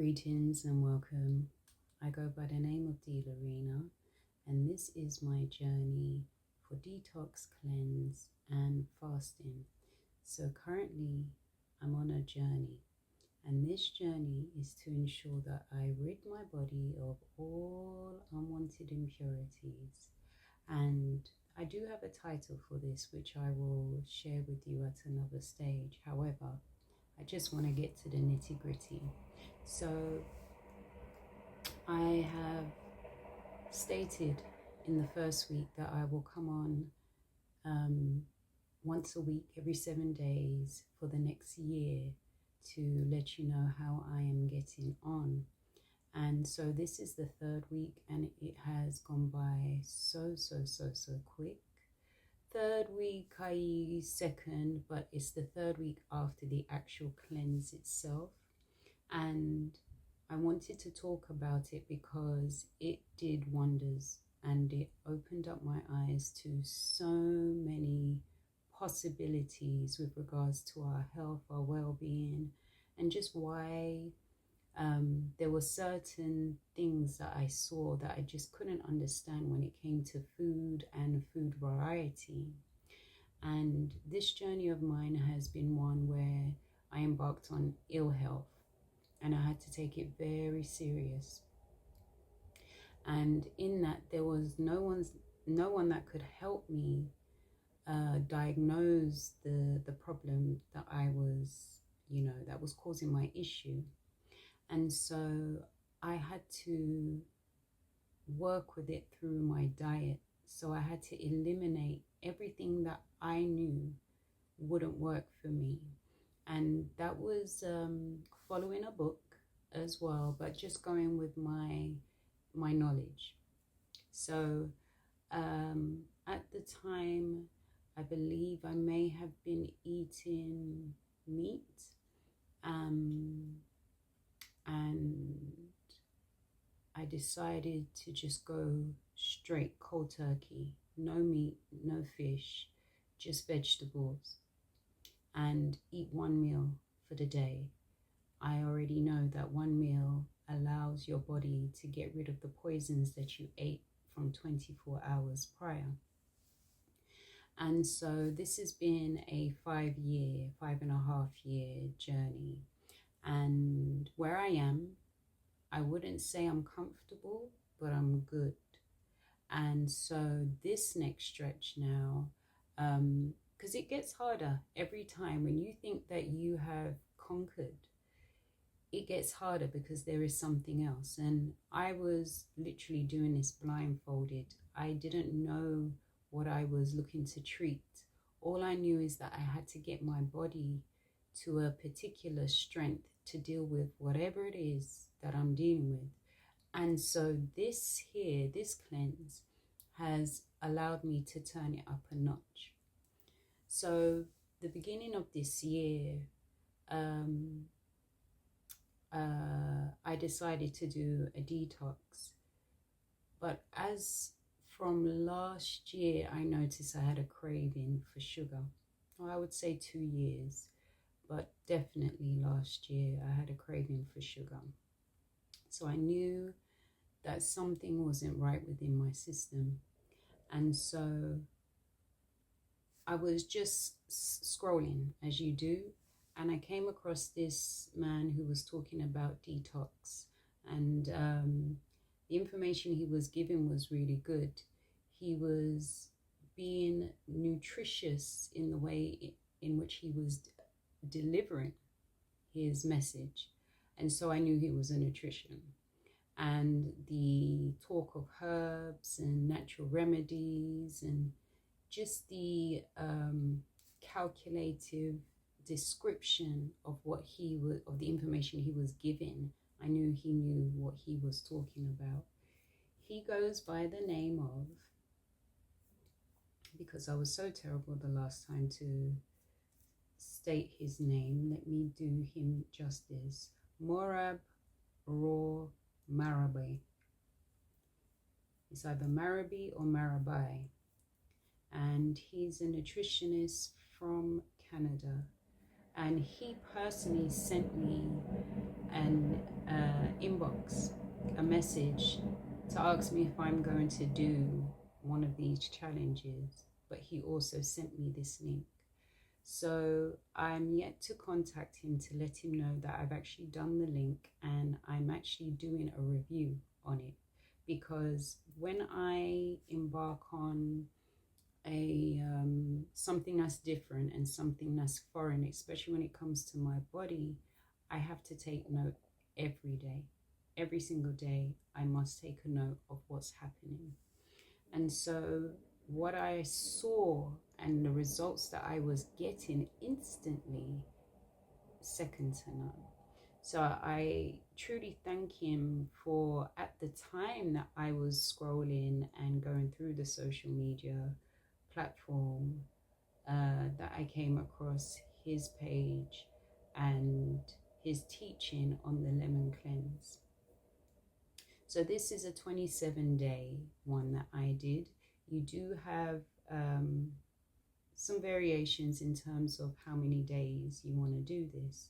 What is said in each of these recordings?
Greetings and welcome. I go by the name of D.Lorina, and this is my journey for detox, cleanse, and fasting. So currently, I'm on a journey, and this journey is to ensure that I rid my body of all unwanted impurities. And I do have a title for this, which I will share with you at another stage. However, I just want to get to the nitty-gritty. So I have stated in the first week that I will come on once a week, every 7 days for the next year to let you know how I am getting on. And so this is the third week, and it has gone by so quick. Third week, i.e. second, but it's the third week after the actual cleanse itself. And I wanted to talk about it because it did wonders, and it opened up my eyes to so many possibilities with regards to our health, our well-being, and just why there were certain things that I saw that I just couldn't understand when it came to food and food variety. And this journey of mine has been one where I embarked on ill health, and I had to take it very serious. And in that, there was no one that could help me diagnose the problem that I was, that was causing my issue. And so I had to work with it through my diet. So I had to eliminate everything that I knew wouldn't work for me. And that was following a book as well, but just going with my knowledge. So at the time, I believe I may have been eating meat, and I decided to just go straight cold turkey, no meat, no fish, just vegetables, and eat one meal for the day. I already know that one meal allows your body to get rid of the poisons that you ate from 24 hours prior. And so this has been a 5.5 year journey. And where I am, I wouldn't say I'm comfortable, but I'm good. And so this next stretch now, because it gets harder every time when you think that you have conquered, it gets harder because there is something else. And I was literally doing this blindfolded. I didn't know what I was looking to treat. All I knew is that I had to get my body to a particular strength to deal with whatever it is that I'm dealing with. And so this cleanse has allowed me to turn it up a notch. So the beginning of this year, I decided to do a detox. But as from last year, I noticed I had a craving for sugar. Well, I would say 2 years, but definitely last year I had a craving for sugar. So I knew that something wasn't right within my system. And so I was just scrolling, as you do, and I came across this man who was talking about detox, and the information he was giving was really good. He was being nutritious in the way in which he was delivering his message. And so I knew he was a nutrition. And the talk of herbs and natural remedies and just the calculative description of what of the information he was giving, I knew he knew what he was talking about. He goes by the name of, because I was so terrible the last time to state his name, let me do him justice. Morab Raw Marabi. It's either Marabi or Marabai. And he's a nutritionist from Canada. and he personally sent me an inbox, a message to ask me if I'm going to do one of these challenges, but he also sent me this link. So I'm yet to contact him to let him know that I've actually done the link and I'm actually doing a review on it, because when I embark on a something that's different and something that's foreign, especially when it comes to my body, I have to take note every day. Every single day, I must take a note of what's happening. And so, what I saw and the results that I was getting instantly, second to none. So I truly thank him for, at the time that I was scrolling and going through the social media platform, that I came across his page and his teaching on the lemon cleanse. So this is a 27-day one that I did. You do have some variations in terms of how many days you want to do this.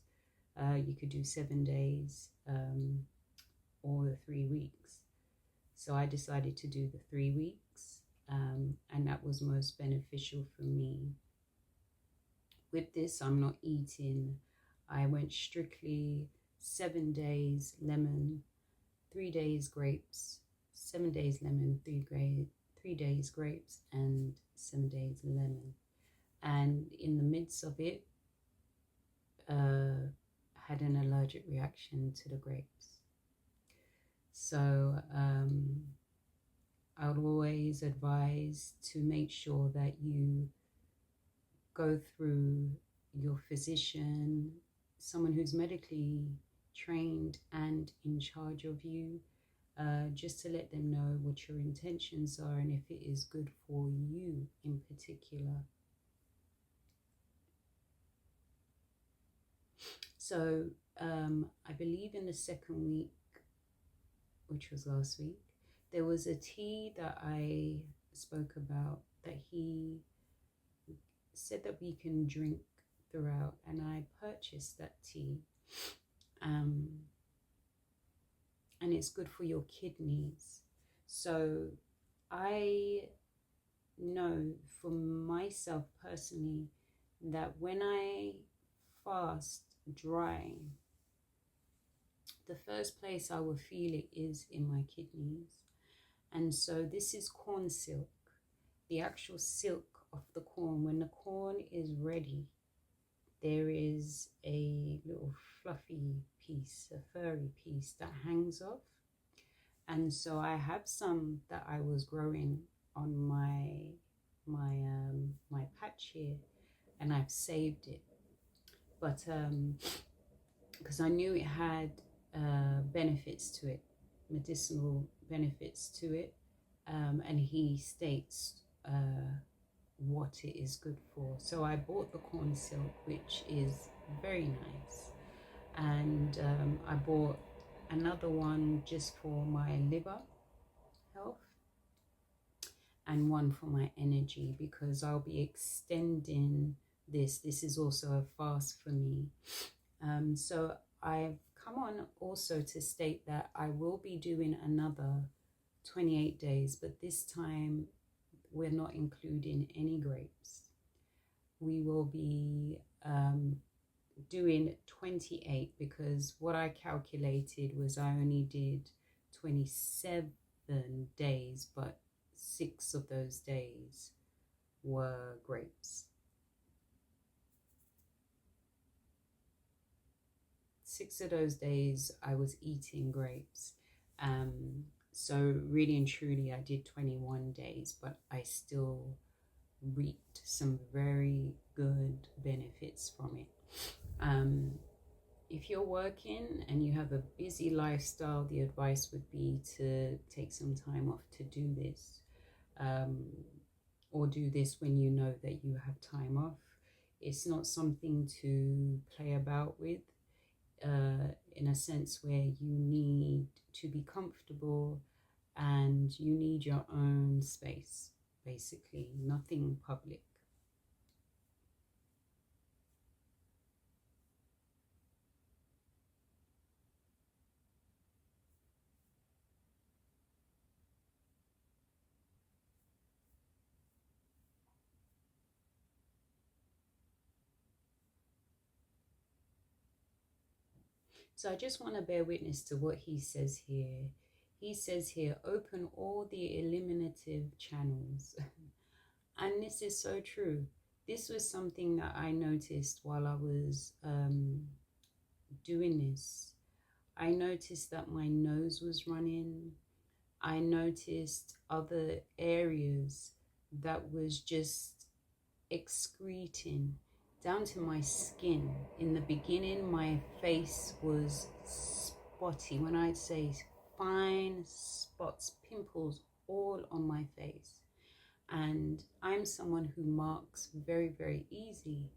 You could do 7 days or the 3 weeks. So I decided to do the 3 weeks, and that was most beneficial for me. With this, I'm not eating. I went strictly 7 days lemon, 3 days grapes, 7 days lemon, 3 days grapes, and 7 days lemon. And in the midst of it, had an allergic reaction to the grapes. So I would always advise to make sure that you go through your physician, someone who's medically trained and in charge of you, just to let them know what your intentions are and if it is good for you in particular. So I believe in the second week, which was last week, there was a tea that I spoke about that he said that we can drink throughout, and I purchased that tea. And it's good for your kidneys. So I know for myself personally that when I fast dry, the first place I will feel it is in my kidneys. And so this is corn silk, the actual silk of the corn. When the corn is ready, there is a little fluffy piece, a furry piece that hangs off. And so I have some that I was growing on my patch here, and I've saved it. But because I knew it had benefits to it, medicinal benefits to it, and he states what it is good for. So I bought the corn silk, which is very nice, and I bought another one just for my liver health and one for my energy, because I'll be extending this. This is also a fast for me. So I've come on also to state that I will be doing another 28 days, but this time we're not including any grapes. We will be doing 28, because what I calculated was I only did 27 days, but 6 of those days were grapes. 6 of those days I was eating grapes. So really and truly I did 21 days, but I still reaped some very good benefits from it. If you're working and you have a busy lifestyle, the advice would be to take some time off to do this, or do this when you know that you have time off. It's not something to play about with, in a sense where you need to be comfortable and you need your own space, basically, nothing public. So I just want to bear witness to what he says here. He says here, open all the eliminative channels. And this is so true. This was something that I noticed while I was doing this. I noticed that my nose was running. I noticed other areas that was just excreting down to my skin. In the beginning, my face was spotty. When I'd say fine spots, pimples all on my face. And I'm someone who marks very, very easy.